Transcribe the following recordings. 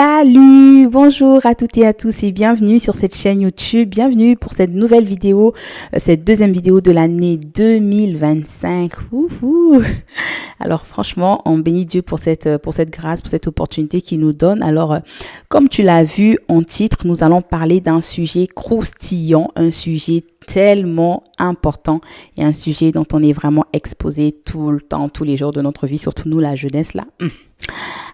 Salut, bonjour à toutes et à tous et bienvenue sur cette chaîne YouTube. Bienvenue pour cette nouvelle vidéo, cette deuxième vidéo de l'année 2025. Wouhou. Alors franchement, on bénit Dieu pour cette grâce, pour cette opportunité qu'il nous donne. Alors, comme tu l'as vu en titre, nous allons parler d'un sujet croustillant, un sujet tellement important et un sujet dont on est vraiment exposé tout le temps, tous les jours de notre vie, surtout nous, la jeunesse là.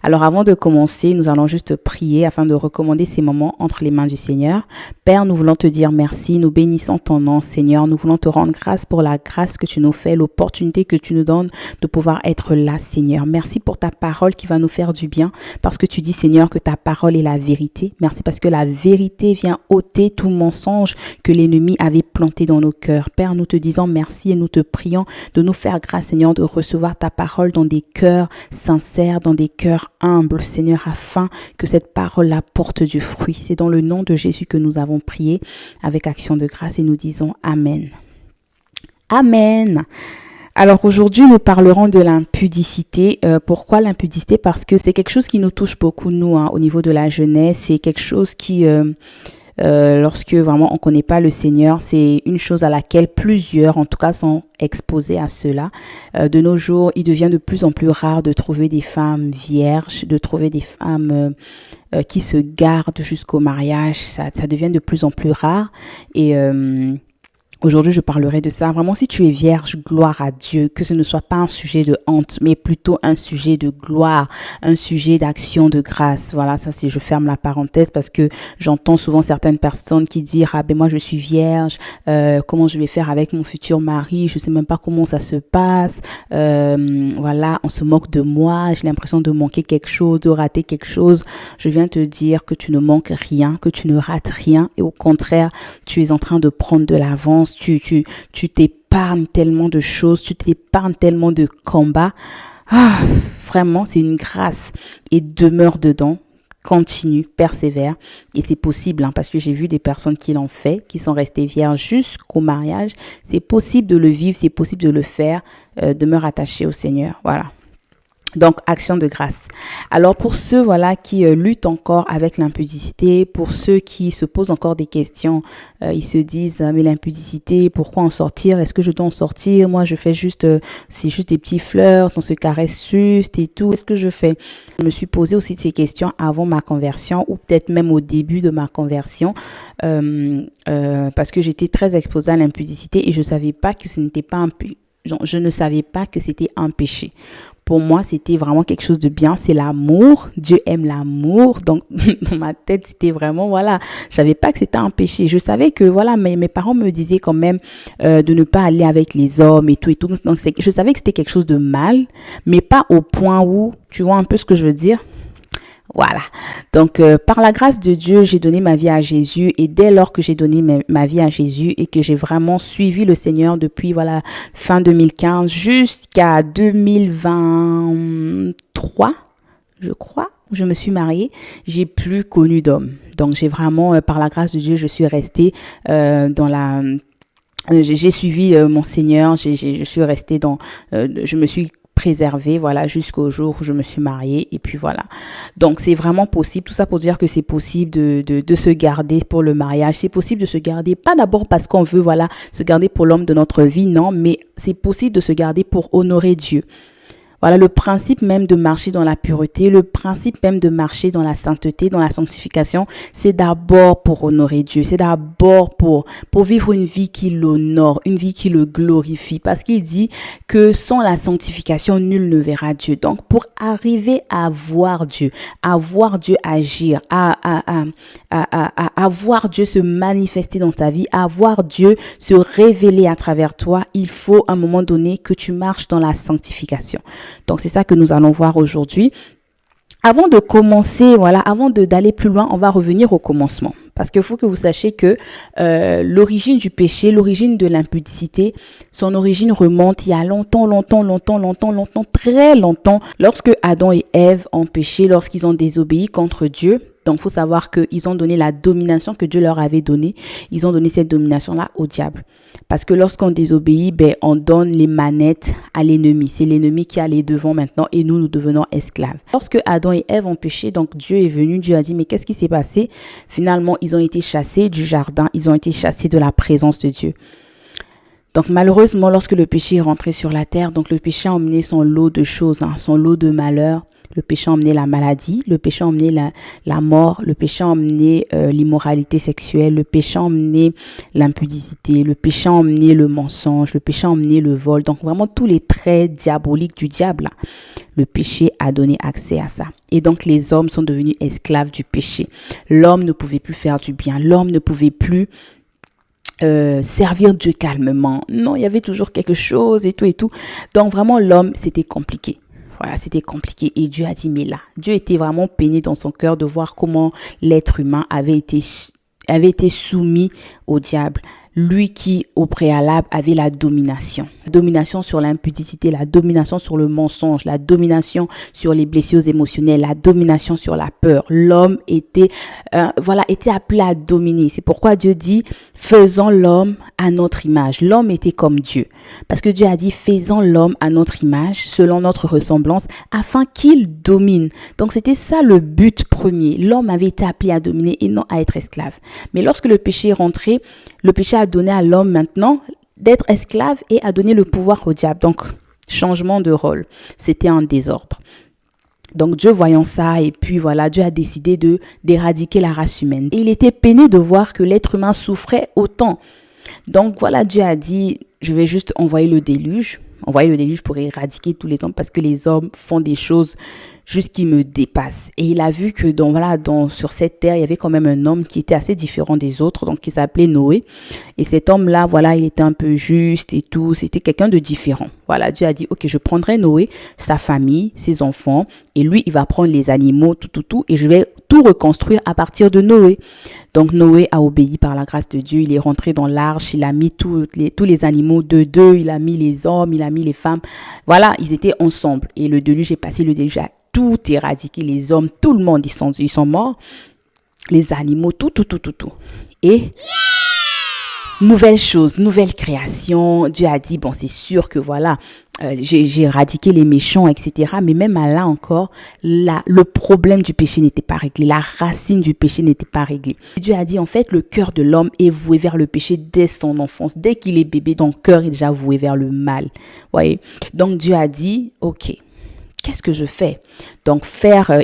Alors avant de commencer, nous allons juste prier afin de recommander ces moments entre les mains du Seigneur. Père, nous voulons te dire merci, nous bénissons ton nom, Seigneur. Nous voulons te rendre grâce pour la grâce que tu nous fais, l'opportunité que tu nous donnes de pouvoir être là, Seigneur. Merci pour ta parole qui va nous faire du bien, parce que tu dis, Seigneur, que ta parole est la vérité. Merci parce que la vérité vient ôter tout mensonge que l'ennemi avait planté dans nos cœurs. Père, nous te disons merci et nous te prions de nous faire grâce, Seigneur, de recevoir ta parole dans des cœurs sincères, dans des cœurs humbles, Seigneur, afin que cette parole apporte du fruit. C'est dans le nom de Jésus que nous avons prié avec action de grâce et nous disons Amen. Amen. Alors aujourd'hui, nous parlerons de l'impudicité. Pourquoi l'impudicité? Parce que c'est quelque chose qui nous touche beaucoup, nous, au niveau de la jeunesse. C'est quelque chose qui... lorsque vraiment on connaît pas le Seigneur, c'est une chose à laquelle plusieurs en tout cas sont exposés à cela. De nos jours, il devient de plus en plus rare de trouver des femmes vierges, de trouver des femmes qui se gardent jusqu'au mariage. Ça devient de plus en plus rare et aujourd'hui, je parlerai de ça. Vraiment, si tu es vierge, gloire à Dieu, que ce ne soit pas un sujet de honte, mais plutôt un sujet de gloire, un sujet d'action de grâce. Voilà, ça c'est, je ferme la parenthèse parce que j'entends souvent certaines personnes qui disent, ah ben moi je suis vierge, comment je vais faire avec mon futur mari, je sais même pas comment ça se passe. Voilà, on se moque de moi, j'ai l'impression de manquer quelque chose, de rater quelque chose. Je viens te dire que tu ne manques rien, que tu ne rates rien et au contraire, tu es en train de prendre de l'avance. Tu t'épargnes tellement de choses, tu t'épargnes tellement de combats. Ah, vraiment, c'est une grâce et demeure dedans. Continue, persévère et c'est possible parce que j'ai vu des personnes qui l'ont fait, qui sont restées vierges jusqu'au mariage. C'est possible de le vivre, c'est possible de le faire. Demeure attaché au Seigneur. Voilà. Donc, action de grâce. Alors, pour ceux, voilà, qui luttent encore avec l'impudicité, pour ceux qui se posent encore des questions, ils se disent, mais l'impudicité, pourquoi en sortir? Est-ce que je dois en sortir? Moi, je fais juste, c'est juste des petits flirts, on se caresse juste et tout. Qu'est-ce que je fais? Je me suis posé aussi ces questions avant ma conversion ou peut-être même au début de ma conversion, parce que j'étais très exposée à l'impudicité et je savais pas que ce n'était pas je ne savais pas que c'était un péché. Pour moi, c'était vraiment quelque chose de bien. C'est l'amour. Dieu aime l'amour. Donc, dans ma tête, c'était vraiment, voilà. Je savais pas que c'était un péché. Je savais que, voilà, mes parents me disaient quand même de ne pas aller avec les hommes et tout et tout. Donc, je savais que c'était quelque chose de mal, mais pas au point où, tu vois un peu ce que je veux dire? Voilà. Donc, par la grâce de Dieu, j'ai donné ma vie à Jésus et dès lors que j'ai donné ma vie à Jésus et que j'ai vraiment suivi le Seigneur depuis, voilà, fin 2015 jusqu'à 2023, je crois, où je me suis mariée, j'ai plus connu d'homme. Donc, j'ai vraiment, par la grâce de Dieu, je suis restée dans la... j'ai suivi mon Seigneur, je suis restée dans... je me suis préservée, voilà, jusqu'au jour où je me suis mariée et puis voilà. Donc c'est vraiment possible, tout ça pour dire que c'est possible de se garder pour le mariage, c'est possible de se garder, pas d'abord parce qu'on veut, voilà, se garder pour l'homme de notre vie, non, mais c'est possible de se garder pour honorer Dieu. Voilà, le principe même de marcher dans la pureté, le principe même de marcher dans la sainteté, dans la sanctification, c'est d'abord pour honorer Dieu, c'est d'abord pour vivre une vie qui l'honore, une vie qui le glorifie. Parce qu'il dit que sans la sanctification, nul ne verra Dieu. Donc, pour arriver à voir Dieu agir, à voir Dieu se manifester dans ta vie, à voir Dieu se révéler à travers toi, il faut à un moment donné que tu marches dans la sanctification. Donc, c'est ça que nous allons voir aujourd'hui. Avant de commencer, voilà, avant d'aller plus loin, on va revenir au commencement. Parce qu'il faut que vous sachiez que l'origine du péché, l'origine de l'impudicité, son origine remonte il y a longtemps, très longtemps. Lorsque Adam et Ève ont péché, lorsqu'ils ont désobéi contre Dieu, Donc, il faut savoir qu'ils ont donné la domination que Dieu leur avait donnée. Ils ont donné cette domination-là au diable. Parce que lorsqu'on désobéit, on donne les manettes à l'ennemi. C'est l'ennemi qui a les devants maintenant et nous devenons esclaves. Lorsque Adam et Ève ont péché, donc Dieu est venu, Dieu a dit, mais qu'est-ce qui s'est passé? Finalement, ils ont été chassés du jardin, ils ont été chassés de la présence de Dieu. Donc malheureusement, lorsque le péché est rentré sur la terre, donc le péché a emmené son lot de choses, son lot de malheurs. Le péché a emmené la maladie, le péché a emmené la mort, le péché a emmené l'immoralité sexuelle, le péché a emmené l'impudicité, le péché a emmené le mensonge, le péché a emmené le vol. Donc vraiment tous les traits diaboliques du diable, là, le péché a donné accès à ça. Et donc les hommes sont devenus esclaves du péché. L'homme ne pouvait plus faire du bien, l'homme ne pouvait plus servir Dieu calmement. Non, il y avait toujours quelque chose et tout et tout. Donc vraiment l'homme, c'était compliqué. Voilà, c'était compliqué. Et Dieu a dit, mais là, Dieu était vraiment peiné dans son cœur de voir comment l'être humain avait été soumis au diable. Lui qui, au préalable, avait la domination. La domination sur l'impudicité, la domination sur le mensonge, la domination sur les blessures émotionnelles, la domination sur la peur. L'homme était appelé à dominer. C'est pourquoi Dieu dit, faisons l'homme à notre image. L'homme était comme Dieu. Parce que Dieu a dit, faisons l'homme à notre image, selon notre ressemblance, afin qu'il domine. Donc c'était ça le but premier. L'homme avait été appelé à dominer et non à être esclave. Mais lorsque le péché est rentré, le péché a donné à l'homme maintenant d'être esclave et a donné le pouvoir au diable. Donc, changement de rôle. C'était un désordre. Donc, Dieu voyant ça, et puis voilà, Dieu a décidé d'éradiquer la race humaine. Et il était peiné de voir que l'être humain souffrait autant. Donc, voilà, Dieu a dit, je vais juste envoyer le déluge. Envoyer le déluge pour éradiquer tous les hommes parce que les hommes font des choses juste qui me dépassent. Et il a vu que sur cette terre, il y avait quand même un homme qui était assez différent des autres, donc qui s'appelait Noé. Et cet homme-là, voilà, il était un peu juste et tout. C'était quelqu'un de différent. Voilà, Dieu a dit, ok, je prendrai Noé, sa famille, ses enfants, et lui, il va prendre les animaux, tout, et je vais tout reconstruire à partir de Noé. Donc Noé a obéi par la grâce de Dieu. Il est rentré dans l'arche, il a mis tous les animaux de deux, il a mis les hommes, il a mis les femmes. Voilà, ils étaient ensemble. Et le déluge est passé, le déluge a tout éradiqué. Les hommes, tout le monde, ils sont morts. Les animaux, tout. Et nouvelle chose, nouvelle création. Dieu a dit, bon, c'est sûr que voilà, j'ai éradiqué les méchants, etc. Mais même là encore, le problème du péché n'était pas réglé. La racine du péché n'était pas réglée. Dieu a dit, en fait, le cœur de l'homme est voué vers le péché dès son enfance. Dès qu'il est bébé, son cœur est déjà voué vers le mal. Voyez? Donc, Dieu a dit, ok, qu'est-ce que je fais? Donc,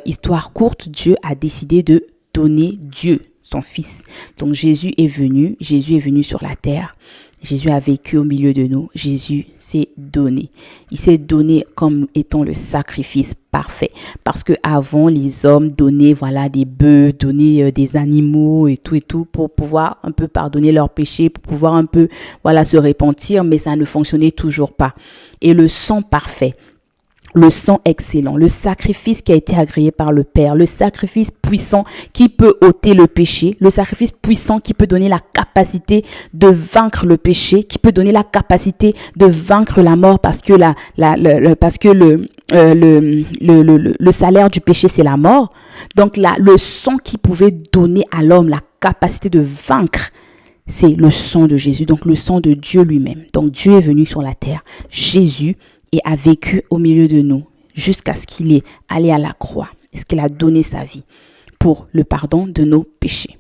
histoire courte, Dieu a décidé de donner Dieu, son fils. Donc, Jésus est venu sur la terre. Jésus a vécu au milieu de nous. Jésus s'est donné. Il s'est donné comme étant le sacrifice parfait. Parce que avant, les hommes donnaient, des bœufs, donnaient des animaux et tout pour pouvoir un peu pardonner leurs péchés, pour pouvoir un peu, se repentir, mais ça ne fonctionnait toujours pas. Et le sang parfait, le sang excellent, le sacrifice qui a été agréé par le Père, le sacrifice puissant qui peut ôter le péché, le sacrifice puissant qui peut donner la capacité de vaincre le péché, qui peut donner la capacité de vaincre la mort parce que le salaire du péché c'est la mort. Donc le sang qui pouvait donner à l'homme la capacité de vaincre, c'est le sang de Jésus, donc le sang de Dieu lui-même. Donc Dieu est venu sur la terre, Jésus, et a vécu au milieu de nous jusqu'à ce qu'il est allé à la croix, est-ce qu'il a donné sa vie pour le pardon de nos péchés.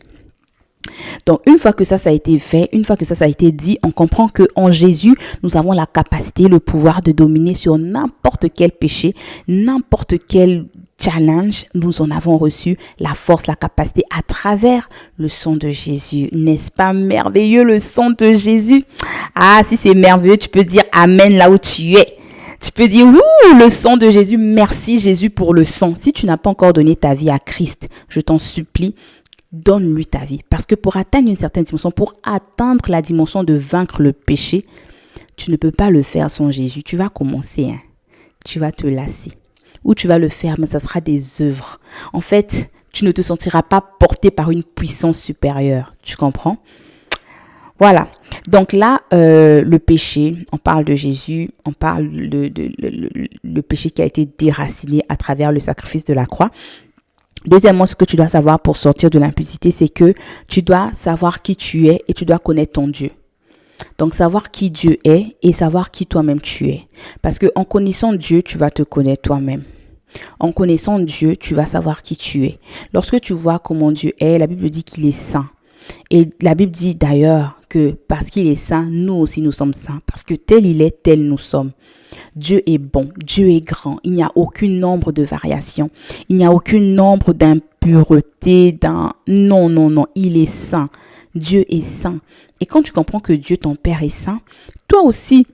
Donc une fois que ça a été fait, une fois que ça a été dit, on comprend que en Jésus, nous avons la capacité, le pouvoir de dominer sur n'importe quel péché, n'importe quel challenge. Nous en avons reçu la force, la capacité à travers le sang de Jésus. N'est-ce pas merveilleux le sang de Jésus? Ah, si c'est merveilleux, tu peux dire amen là où tu es. Tu peux dire, ouh, le sang de Jésus, merci Jésus pour le sang. Si tu n'as pas encore donné ta vie à Christ, je t'en supplie, donne-lui ta vie. Parce que pour atteindre une certaine dimension, pour atteindre la dimension de vaincre le péché, tu ne peux pas le faire sans Jésus. Tu vas commencer, tu vas te lasser. Ou tu vas le faire, mais ça sera des œuvres. En fait, tu ne te sentiras pas porté par une puissance supérieure. Tu comprends? Voilà. Donc là, le péché, on parle de Jésus, on parle le péché qui a été déraciné à travers le sacrifice de la croix. Deuxièmement, ce que tu dois savoir pour sortir de l'impudicité, c'est que tu dois savoir qui tu es et tu dois connaître ton Dieu. Donc, savoir qui Dieu est et savoir qui toi-même tu es. Parce que en connaissant Dieu, tu vas te connaître toi-même. En connaissant Dieu, tu vas savoir qui tu es. Lorsque tu vois comment Dieu est, la Bible dit qu'il est saint. Et la Bible dit d'ailleurs que parce qu'il est saint, nous aussi nous sommes saints. Parce que tel il est, tel nous sommes. Dieu est bon, Dieu est grand. Il n'y a aucun nombre de variations. Il n'y a aucun nombre d'impuretés. Non, non, non, il est saint. Dieu est saint. Et quand tu comprends que Dieu, ton Père, est saint, toi aussi,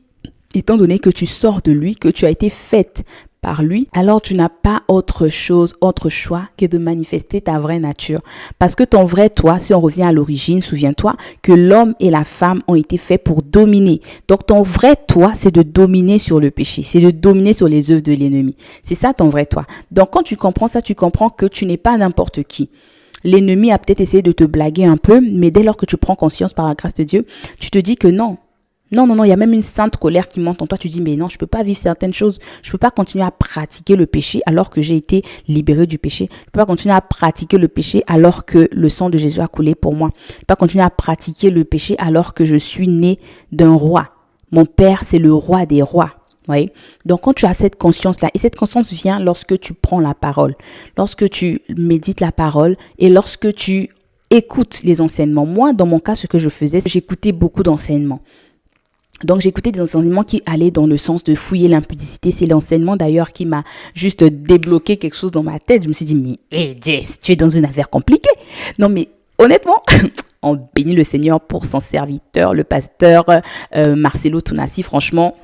étant donné que tu sors de lui, que tu as été faite par lui, alors tu n'as pas autre chose, autre choix que de manifester ta vraie nature. Parce que ton vrai toi, si on revient à l'origine, souviens-toi que l'homme et la femme ont été faits pour dominer. Donc ton vrai toi, c'est de dominer sur le péché, c'est de dominer sur les œuvres de l'ennemi. C'est ça ton vrai toi. Donc quand tu comprends ça, tu comprends que tu n'es pas n'importe qui. L'ennemi a peut-être essayé de te blaguer un peu, mais dès lors que tu prends conscience par la grâce de Dieu, tu te dis que non. Non, non, non, il y a même une sainte colère qui monte en toi. Tu dis, mais non, je ne peux pas vivre certaines choses. Je ne peux pas continuer à pratiquer le péché alors que j'ai été libéré du péché. Je ne peux pas continuer à pratiquer le péché alors que le sang de Jésus a coulé pour moi. Je ne peux pas continuer à pratiquer le péché alors que je suis né d'un roi. Mon Père, c'est le roi des rois. Oui. Donc, quand tu as cette conscience-là, et cette conscience vient lorsque tu prends la parole, lorsque tu médites la parole et lorsque tu écoutes les enseignements. Moi, dans mon cas, ce que je faisais, j'écoutais beaucoup d'enseignements. Donc, j'écoutais des enseignements qui allaient dans le sens de fouiller l'impudicité. C'est l'enseignement d'ailleurs qui m'a juste débloqué quelque chose dans ma tête. Je me suis dit, mais Jess, tu es dans une affaire compliquée. Non, mais honnêtement, on bénit le Seigneur pour son serviteur, le pasteur Marcelo Tounassi. Franchement,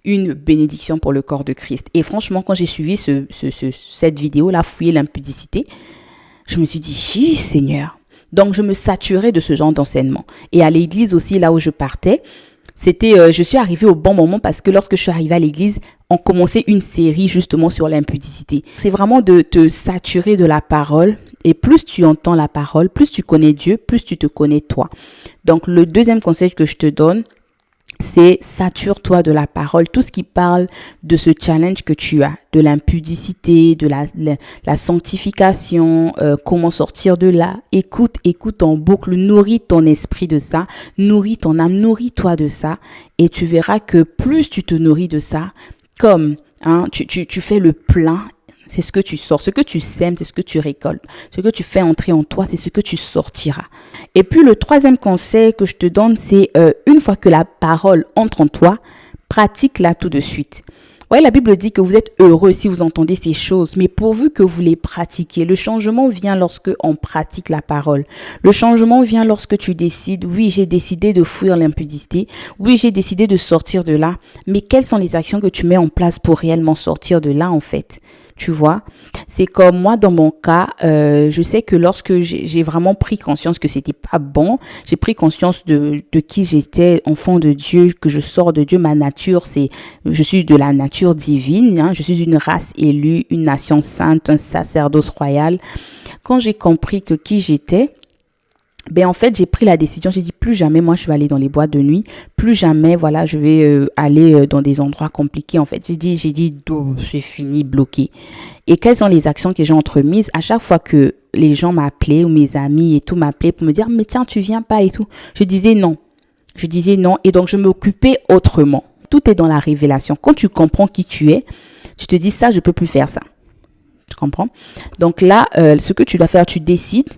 une bénédiction pour le corps de Christ. Et franchement, quand j'ai suivi cette vidéo-là, fouiller l'impudicité, je me suis dit, Seigneur. Donc, je me saturais de ce genre d'enseignement. Et à l'église aussi, là où je partais, je suis arrivée au bon moment parce que lorsque je suis arrivée à l'église, on commençait une série justement sur l'impudicité. C'est vraiment de te saturer de la parole. Et plus tu entends la parole, plus tu connais Dieu, plus tu te connais toi. Donc, le deuxième conseil que je te donne, c'est sature-toi de la parole, tout ce qui parle de ce challenge que tu as, de l'impudicité, de la sanctification, comment sortir de là. Écoute en boucle, nourris ton esprit de ça, nourris ton âme, nourris-toi de ça et tu verras que plus tu te nourris de ça, comme tu fais le plein. C'est ce que tu sors. Ce que tu sèmes, c'est ce que tu récoltes. Ce que tu fais entrer en toi, c'est ce que tu sortiras. Et puis, le troisième conseil que je te donne, c'est une fois que la parole entre en toi, pratique-la tout de suite. Ouais, la Bible dit que vous êtes heureux si vous entendez ces choses, mais pourvu que vous les pratiquiez. Le changement vient lorsque on pratique la parole. Le changement vient lorsque tu décides, oui, j'ai décidé de fuir l'impudicité. Oui, j'ai décidé de sortir de là. Mais quelles sont les actions que tu mets en place pour réellement sortir de là, en fait? Tu vois, c'est comme moi dans mon cas, je sais que lorsque j'ai vraiment pris conscience que c'était pas bon, j'ai pris conscience de qui j'étais, enfant de Dieu, que je sors de Dieu, ma nature, je suis de la nature divine, je suis une race élue, une nation sainte, un sacerdoce royal. Quand j'ai compris que qui j'étais, ben en fait, j'ai pris la décision, j'ai dit plus jamais moi je vais aller dans les boîtes de nuit, plus jamais voilà, je vais aller dans des endroits compliqués en fait. J'ai dit c'est fini, bloqué. Et quelles sont les actions que j'ai entremises à chaque fois que les gens m'appelaient ou mes amis et tout m'appelaient pour me dire mais tiens, tu viens pas et tout. Je disais non. Et donc je m'occupais autrement. Tout est dans la révélation. Quand tu comprends qui tu es, tu te dis ça, je peux plus faire ça. Tu comprends? Donc là, ce que tu dois faire, tu décides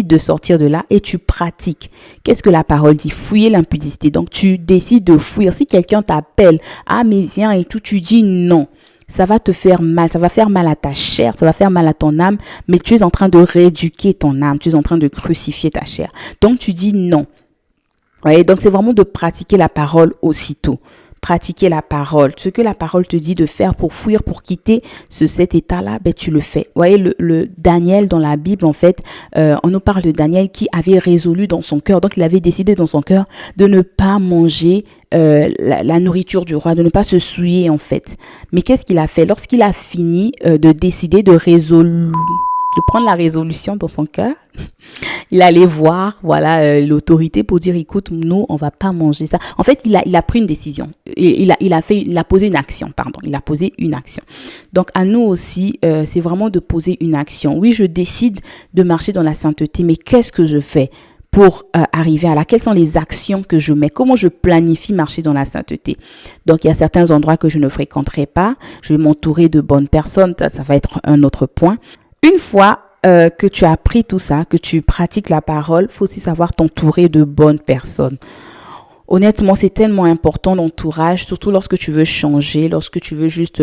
de sortir de là et tu pratiques. Qu'est-ce que la parole dit? Fouiller l'impudicité. Donc, tu décides de fuir. Si quelqu'un t'appelle, ah, mais viens et tout, tu dis non. Ça va te faire mal. Ça va faire mal à ta chair. Ça va faire mal à ton âme. Mais tu es en train de rééduquer ton âme. Tu es en train de crucifier ta chair. Donc, tu dis non. Ouais, donc, c'est vraiment de pratiquer la parole aussitôt. Pratiquer la parole, ce que la parole te dit de faire pour fuir, pour quitter cet état-là, ben tu le fais. Vous voyez, le Daniel dans la Bible, en fait, on nous parle de Daniel qui avait résolu dans son cœur, donc il avait décidé dans son cœur de ne pas manger la nourriture du roi, de ne pas se souiller en fait. Mais qu'est-ce qu'il a fait? Lorsqu'il a fini de décider de résoudre de prendre la résolution dans son cœur. Il allait voir, voilà, l'autorité pour dire, écoute, nous, on va pas manger ça. En fait, il a pris une décision. Il a posé une action, pardon. Il a posé une action. Donc, à nous aussi, c'est vraiment de poser une action. Oui, je décide de marcher dans la sainteté, mais qu'est-ce que je fais pour arriver à là? Quelles sont les actions que je mets? Comment je planifie marcher dans la sainteté? Donc, il y a certains endroits que je ne fréquenterai pas. Je vais m'entourer de bonnes personnes. Ça va être un autre point. Une fois que tu as appris tout ça, que tu pratiques la parole, il faut aussi savoir t'entourer de bonnes personnes. Honnêtement, c'est tellement important l'entourage, surtout lorsque tu veux changer, lorsque tu veux juste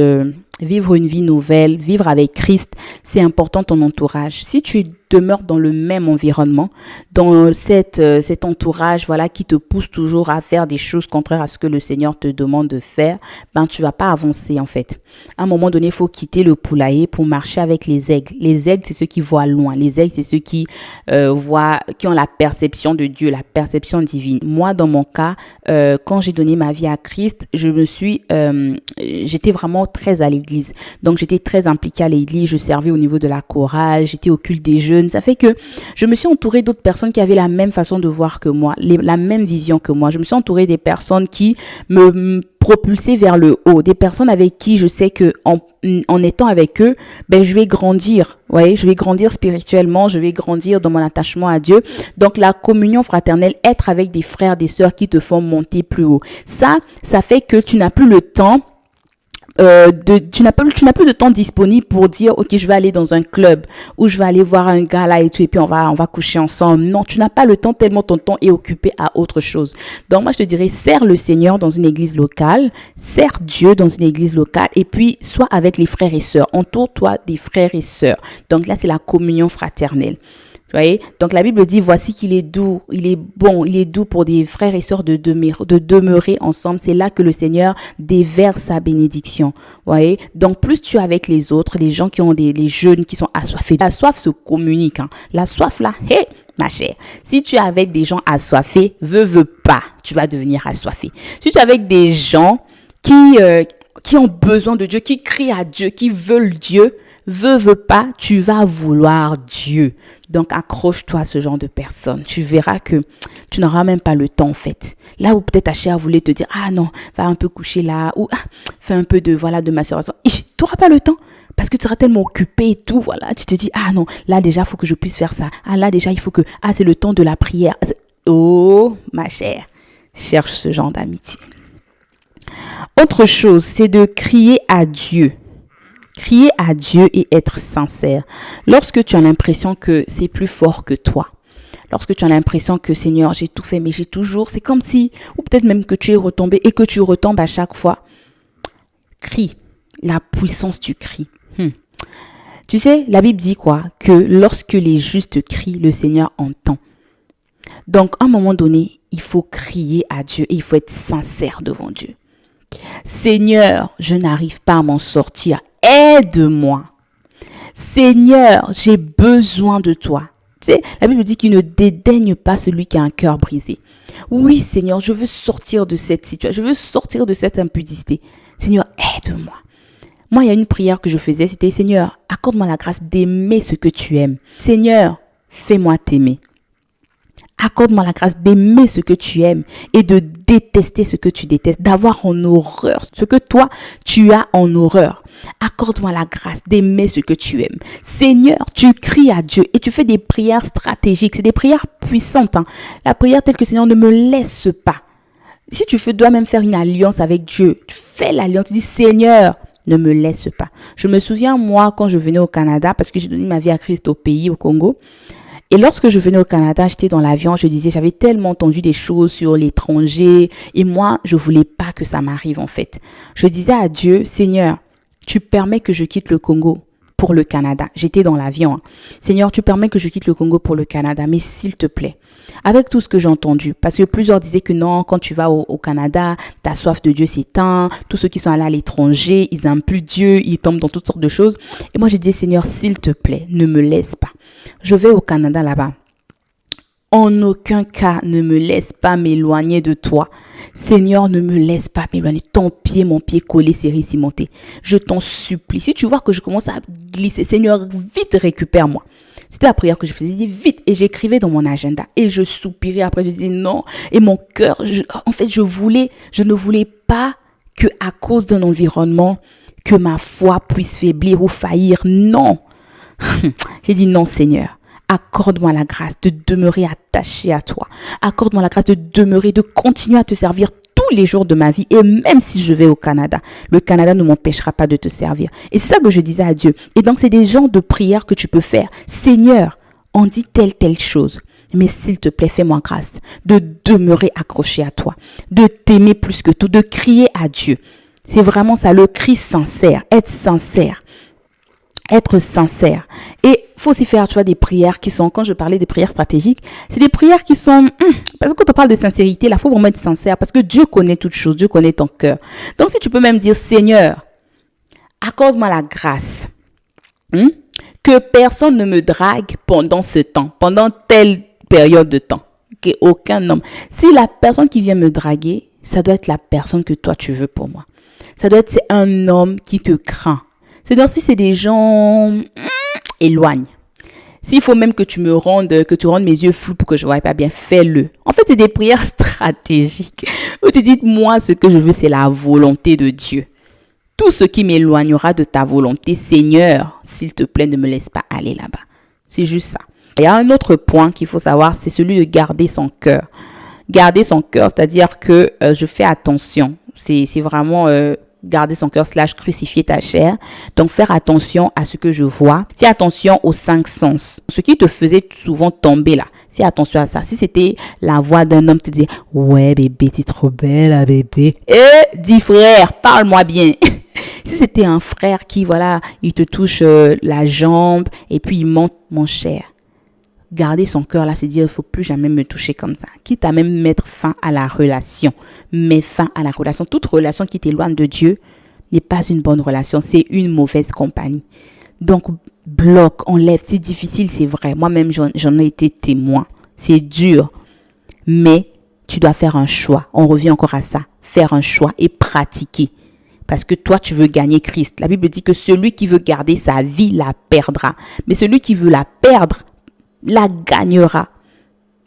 vivre une vie nouvelle, vivre avec Christ. C'est important ton entourage. Si tu demeures dans le même environnement, dans cet entourage, voilà, qui te pousse toujours à faire des choses contraires à ce que le Seigneur te demande de faire, ben tu vas pas avancer en fait. À un moment donné, il faut quitter le poulailler pour marcher avec les aigles. Les aigles, c'est ceux qui voient loin. Les aigles, c'est ceux qui qui ont la perception de Dieu, la perception divine. Moi, dans mon cas, quand j'ai donné ma vie à Christ, j'étais vraiment très à l'église. Donc, j'étais très impliquée à l'église. Je servais au niveau de la chorale, j'étais au culte des jeunes. Ça fait que je me suis entourée d'autres personnes qui avaient la même façon de voir que moi, la même vision que moi. Je me suis entourée des personnes qui me propulsaient vers le haut, des personnes avec qui je sais que en étant avec eux, ben je vais grandir. Ouais, je vais grandir spirituellement, je vais grandir dans mon attachement à Dieu. Donc la communion fraternelle, être avec des frères, des sœurs qui te font monter plus haut. Ça fait que tu n'as plus le temps tu n'as plus de temps disponible pour dire ok, je vais aller dans un club ou je vais aller voir un gars là et tout et puis on va coucher ensemble. Non, tu n'as pas le temps tellement ton temps est occupé à autre chose. Donc moi je te dirais, sers le Seigneur dans une église locale, sers Dieu dans une église locale et puis sois avec les frères et sœurs. Entoure-toi des frères et sœurs. Donc là c'est la communion fraternelle. Vous voyez? Donc la Bible dit, voici qu'il est doux, il est bon, il est doux pour des frères et sœurs de demeurer ensemble. C'est là que le Seigneur déverse sa bénédiction. Vous voyez? Donc plus tu es avec les autres, les gens qui ont les jeunes qui sont assoiffés. La soif se communique. Hein. La soif là, hé, ma chère. Si tu es avec des gens assoiffés, veux pas, tu vas devenir assoiffé. Si tu es avec des gens qui ont besoin de Dieu, qui crient à Dieu, qui veulent Dieu, veux pas, tu vas vouloir Dieu. Donc, accroche-toi à ce genre de personnes. Tu verras que tu n'auras même pas le temps, en fait. Là où peut-être ta chair voulait te dire, ah non, va un peu coucher là, ou fais un peu de masturbation. Tu n'auras pas le temps. Parce que tu seras tellement occupé et tout, voilà. Tu te dis, ah non, là déjà, il faut que je puisse faire ça. Ah là déjà, il faut que, c'est le temps de la prière. Oh, ma chère, cherche ce genre d'amitié. Autre chose, c'est de crier à Dieu. Crier à Dieu et être sincère. Lorsque tu as l'impression que c'est plus fort que toi, lorsque tu as l'impression que Seigneur, j'ai tout fait, mais j'ai toujours, c'est comme si, ou peut-être même que tu es retombé et que tu retombes à chaque fois, crie. La puissance du cri. Tu sais, la Bible dit quoi? Que lorsque les justes crient, le Seigneur entend. Donc, à un moment donné, il faut crier à Dieu et il faut être sincère devant Dieu. Seigneur, je n'arrive pas à m'en sortir. Aide-moi. Seigneur, j'ai besoin de toi. Tu sais, la Bible dit qu'il ne dédaigne pas celui qui a un cœur brisé. Oui, Seigneur, je veux sortir de cette situation. Je veux sortir de cette impudicité. Seigneur, aide-moi. Moi, il y a une prière que je faisais, c'était Seigneur, accorde-moi la grâce d'aimer ce que tu aimes. Seigneur, fais-moi t'aimer. Accorde-moi la grâce d'aimer ce que tu aimes et de détester ce que tu détestes, d'avoir en horreur ce que toi, tu as en horreur. Accorde-moi la grâce d'aimer ce que tu aimes. Seigneur, tu cries à Dieu et tu fais des prières stratégiques. C'est des prières puissantes. Hein. La prière telle que Seigneur ne me laisse pas. Si tu dois même faire une alliance avec Dieu, tu fais l'alliance, tu dis Seigneur, ne me laisse pas. Je me souviens, moi, quand je venais au Canada, parce que j'ai donné ma vie à Christ au pays, au Congo, et lorsque je venais au Canada, j'étais dans l'avion, je disais, j'avais tellement entendu des choses sur l'étranger et moi, je voulais pas que ça m'arrive en fait. Je disais à Dieu, Seigneur, tu permets que je quitte le Congo pour le Canada. J'étais dans l'avion. Hein. Seigneur, tu permets que je quitte le Congo pour le Canada, mais s'il te plaît, avec tout ce que j'ai entendu, parce que plusieurs disaient que non, quand tu vas au Canada, ta soif de Dieu s'éteint, tous ceux qui sont allés à l'étranger, ils n'aiment plus Dieu, ils tombent dans toutes sortes de choses. Et moi, je disais, Seigneur, s'il te plaît, ne me laisse pas. Je vais au Canada là-bas. En aucun cas, ne me laisse pas m'éloigner de toi. Seigneur, ne me laisse pas m'éloigner. Ton pied, mon pied collé, serré, cimenté. Je t'en supplie. Si tu vois que je commence à glisser, Seigneur, vite récupère-moi. C'était la prière que je faisais, vite. Et j'écrivais dans mon agenda. Et je soupirais après, je disais non. Et mon cœur, je ne voulais pas que à cause d'un environnement, que ma foi puisse faiblir ou faillir. Non. J'ai dit non, Seigneur. Accorde-moi la grâce de demeurer attaché à toi. Accorde-moi la grâce de demeurer, de continuer à te servir tous les jours de ma vie. Et même si je vais au Canada, le Canada ne m'empêchera pas de te servir. Et c'est ça que je disais à Dieu. Et donc, c'est des genres de prières que tu peux faire. Seigneur, on dit telle chose. Mais s'il te plaît, fais-moi grâce de demeurer accroché à toi, de t'aimer plus que tout, de crier à Dieu. C'est vraiment ça, le cri sincère, être sincère. Être sincère. Et il faut aussi faire, tu vois, des prières qui sont, quand je parlais des prières stratégiques, c'est des prières qui sont, parce que quand on parle de sincérité, là, il faut vraiment être sincère, parce que Dieu connaît toutes choses, Dieu connaît ton cœur. Donc, si tu peux même dire, Seigneur, accorde-moi la grâce, que personne ne me drague pendant ce temps, pendant telle période de temps, qu'aucun homme. Si la personne qui vient me draguer, ça doit être la personne que toi, tu veux pour moi. Ça doit être, c'est un homme qui te craint. C'est donc si c'est des gens, éloigne. S'il faut même que tu rendes mes yeux flous pour que je ne voie pas bien, fais-le. En fait, c'est des prières stratégiques où tu dis, moi, ce que je veux, c'est la volonté de Dieu. Tout ce qui m'éloignera de ta volonté, Seigneur, s'il te plaît, ne me laisse pas aller là-bas. C'est juste ça. Il y a un autre point qu'il faut savoir, c'est celui de garder son cœur. Garder son cœur, c'est-à-dire que je fais attention. C'est vraiment... garder son cœur / crucifier ta chair. Donc, faire attention à ce que je vois. Fais attention aux 5 sens. Ce qui te faisait souvent tomber là. Fais attention à ça. Si c'était la voix d'un homme qui te disait « Ouais, bébé, tu es trop belle, là, bébé. » Dis frère, parle-moi bien. Si c'était un frère qui, voilà, il te touche la jambe et puis il monte mon cher. Garder son cœur là, c'est dire, il ne faut plus jamais me toucher comme ça. Quitte à même mettre fin à la relation. Mets fin à la relation. Toute relation qui t'éloigne de Dieu n'est pas une bonne relation. C'est une mauvaise compagnie. Donc, bloque, enlève. C'est difficile, c'est vrai. Moi-même, j'en ai été témoin. C'est dur. Mais tu dois faire un choix. On revient encore à ça. Faire un choix et pratiquer. Parce que toi, tu veux gagner Christ. La Bible dit que celui qui veut garder sa vie la perdra. Mais celui qui veut la perdre la gagnera.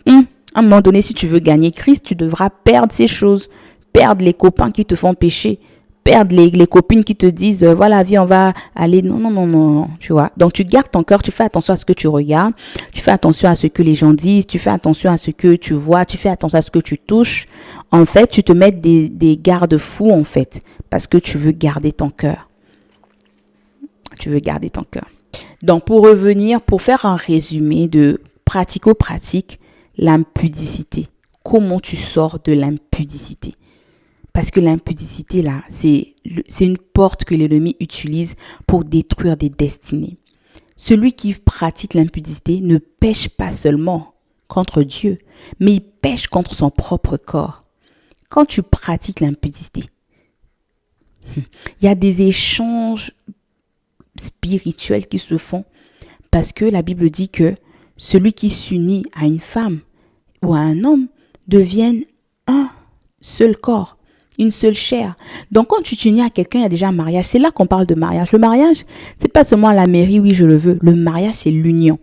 À un moment donné, si tu veux gagner Christ, tu devras perdre ces choses. Perdre les copains qui te font pécher. Perdre les copines qui te disent, voilà, viens, on va aller. Non, tu vois. Donc, tu gardes ton cœur, tu fais attention à ce que tu regardes. Tu fais attention à ce que les gens disent. Tu fais attention à ce que tu vois. Tu fais attention à ce que tu touches. En fait, tu te mets des garde-fous, en fait. Parce que tu veux garder ton cœur. Tu veux garder ton cœur. Donc, pour faire un résumé de pratico-pratique, l'impudicité. Comment tu sors de l'impudicité? Parce que l'impudicité, là, c'est une porte que l'ennemi utilise pour détruire des destinées. Celui qui pratique l'impudicité ne pêche pas seulement contre Dieu, mais il pêche contre son propre corps. Quand tu pratiques l'impudicité, il y a des échanges spirituels qui se font parce que la Bible dit que celui qui s'unit à une femme ou à un homme deviennent un seul corps, une seule chair. Donc quand tu t'unis à quelqu'un, il y a déjà un mariage. C'est là qu'on parle de mariage. Le mariage, c'est pas seulement à la mairie, oui je le veux. Le mariage, c'est l'union.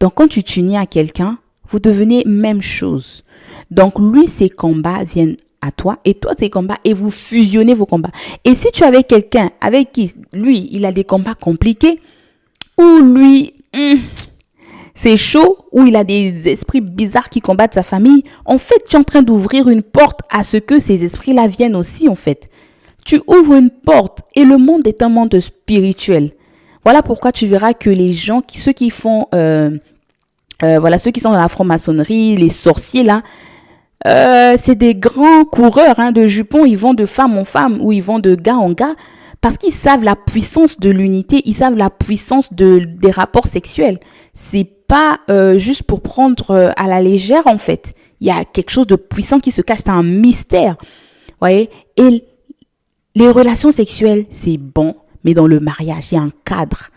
Donc quand tu t'unis à quelqu'un, vous devenez même chose. Donc lui, ses combats viennent à toi et toi tes combats et vous fusionnez vos combats. Et si tu avais quelqu'un avec qui lui il a des combats compliqués ou lui c'est chaud, ou il a des esprits bizarres qui combattent sa famille, en fait tu es en train d'ouvrir une porte à ce que ces esprits-là viennent aussi en fait. Tu ouvres une porte et le monde est un monde spirituel. Voilà pourquoi tu verras que les gens ceux qui font ceux qui sont dans la franc-maçonnerie, les sorciers là, c'est des grands coureurs de jupons, ils vont de femme en femme ou ils vont de gars en gars parce qu'ils savent la puissance de l'unité, ils savent la puissance des rapports sexuels. C'est pas juste pour prendre à la légère en fait. Il y a quelque chose de puissant qui se cache, c'est un mystère. Voyez? Et les relations sexuelles, c'est bon, mais dans le mariage, il y a un cadre.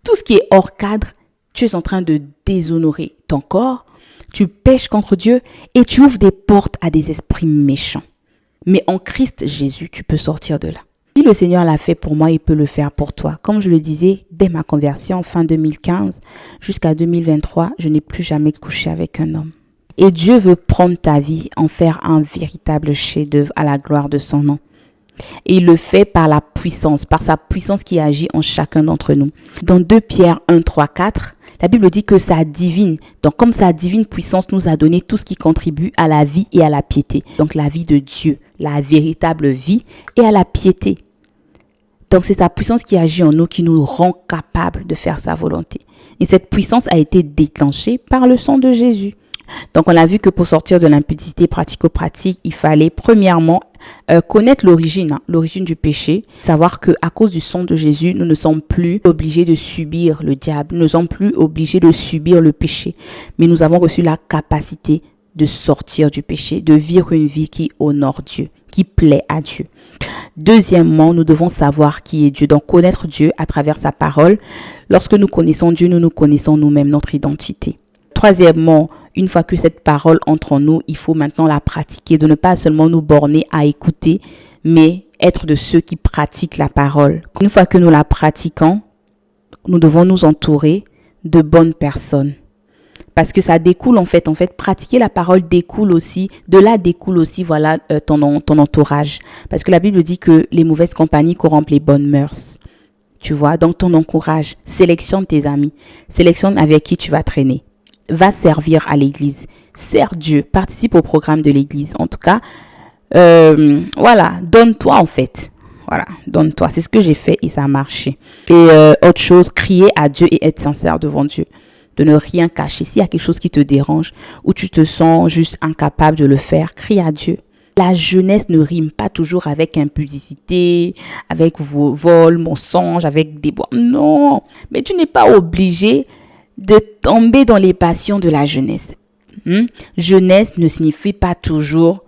Tout ce qui est hors cadre, tu es en train de déshonorer ton corps, tu pèches contre Dieu et tu ouvres des portes à des esprits méchants. Mais en Christ Jésus, tu peux sortir de là. Si le Seigneur l'a fait pour moi, il peut le faire pour toi. Comme je le disais, dès ma conversion, fin 2015 jusqu'à 2023, je n'ai plus jamais couché avec un homme. Et Dieu veut prendre ta vie, en faire un véritable chef-d'œuvre à la gloire de son nom. Et il le fait par la puissance, par sa puissance qui agit en chacun d'entre nous. Dans 2 Pierre 1, 3, 4, la Bible dit que sa divine, donc comme sa divine puissance nous a donné tout ce qui contribue à la vie et à la piété. Donc la vie de Dieu, la véritable vie et à la piété. Donc c'est sa puissance qui agit en nous, qui nous rend capables de faire sa volonté. Et cette puissance a été déclenchée par le sang de Jésus. Donc, on a vu que pour sortir de l'impudicité pratico-pratique, il fallait premièrement connaître l'origine du péché. Savoir qu'à cause du sang de Jésus, nous ne sommes plus obligés de subir le diable. Nous ne sommes plus obligés de subir le péché. Mais nous avons reçu la capacité de sortir du péché, de vivre une vie qui honore Dieu, qui plaît à Dieu. Deuxièmement, nous devons savoir qui est Dieu. Donc, connaître Dieu à travers sa parole. Lorsque nous connaissons Dieu, nous nous connaissons nous-mêmes, notre identité. Troisièmement, une fois que cette parole entre en nous, il faut maintenant la pratiquer, de ne pas seulement nous borner à écouter, mais être de ceux qui pratiquent la parole. Une fois que nous la pratiquons, nous devons nous entourer de bonnes personnes. Parce que ça découle en fait, pratiquer la parole découle aussi, voilà, ton entourage. Parce que la Bible dit que les mauvaises compagnies corrompent les bonnes mœurs. Tu vois, donc ton encourage, sélectionne tes amis, sélectionne avec qui tu vas traîner. Va servir à l'église, sers Dieu, participe au programme de l'église. En tout cas, voilà, donne-toi en fait. Voilà, donne-toi. C'est ce que j'ai fait et ça a marché. Et autre chose, crier à Dieu et être sincère devant Dieu. De ne rien cacher. S'il y a quelque chose qui te dérange ou tu te sens juste incapable de le faire, crie à Dieu. La jeunesse ne rime pas toujours avec impudicité, avec vol, mensonge, avec déboire. Non, mais tu n'es pas obligé de tomber dans les passions de la jeunesse. Jeunesse ne signifie pas toujours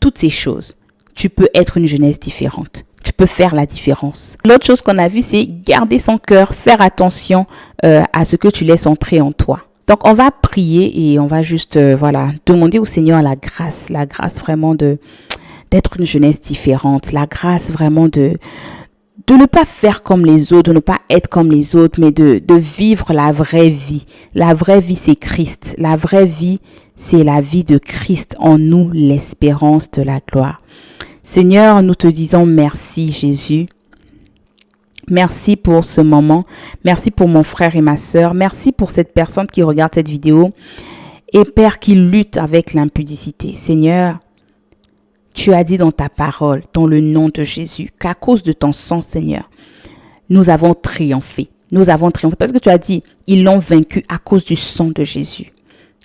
toutes ces choses. Tu peux être une jeunesse différente. Tu peux faire la différence. L'autre chose qu'on a vu, c'est garder son cœur, faire attention à ce que tu laisses entrer en toi. Donc, on va prier et on va juste, demander au Seigneur la grâce vraiment d'être une jeunesse différente, la grâce vraiment de ne pas faire comme les autres, de ne pas être comme les autres, mais de vivre la vraie vie. La vraie vie, c'est Christ. La vraie vie, c'est la vie de Christ en nous, l'espérance de la gloire. Seigneur, nous te disons merci, Jésus. Merci pour ce moment. Merci pour mon frère et ma sœur. Merci pour cette personne qui regarde cette vidéo. Et Père, qui lutte avec l'impudicité. Seigneur, tu as dit dans ta parole, dans le nom de Jésus, qu'à cause de ton sang, Seigneur, nous avons triomphé. Nous avons triomphé parce que tu as dit, ils l'ont vaincu à cause du sang de Jésus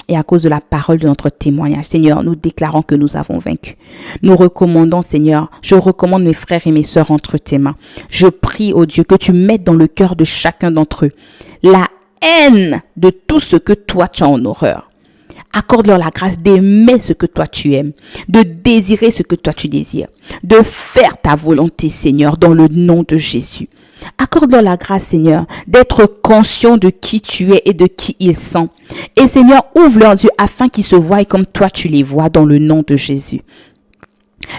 et à cause de la parole de notre témoignage. Seigneur, nous déclarons que nous avons vaincu. Nous recommandons, Seigneur, je recommande mes frères et mes sœurs entre tes mains. Je prie, oh Dieu, que tu mettes dans le cœur de chacun d'entre eux la haine de tout ce que toi tu as en horreur. Accorde-leur la grâce d'aimer ce que toi tu aimes, de désirer ce que toi tu désires, de faire ta volonté, Seigneur, dans le nom de Jésus. Accorde-leur la grâce, Seigneur, d'être conscient de qui tu es et de qui ils sont. Et Seigneur, ouvre leurs yeux afin qu'ils se voient comme toi tu les vois dans le nom de Jésus.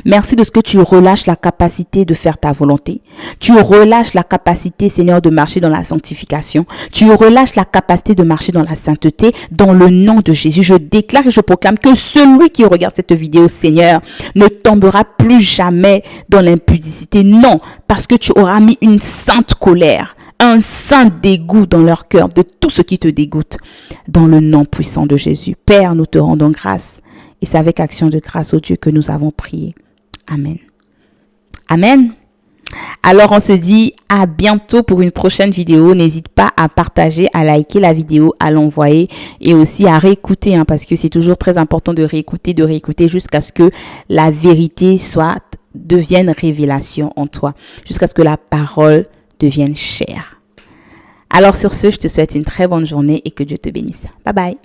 Merci de ce que tu relâches la capacité de faire ta volonté. Tu relâches la capacité, Seigneur, de marcher dans la sanctification. Tu relâches la capacité de marcher dans la sainteté. Dans le nom de Jésus, je déclare et je proclame que celui qui regarde cette vidéo, Seigneur, ne tombera plus jamais dans l'impudicité. Non, parce que tu auras mis une sainte colère, un saint dégoût dans leur cœur de tout ce qui te dégoûte. Dans le nom puissant de Jésus. Père, nous te rendons grâce. Et c'est avec action de grâce au Dieu que nous avons prié. Amen. Amen. Alors, on se dit à bientôt pour une prochaine vidéo. N'hésite pas à partager, à liker la vidéo, à l'envoyer et aussi à réécouter parce que c'est toujours très important de réécouter jusqu'à ce que la vérité devienne révélation en toi, jusqu'à ce que la parole devienne chair. Alors, sur ce, je te souhaite une très bonne journée et que Dieu te bénisse. Bye bye.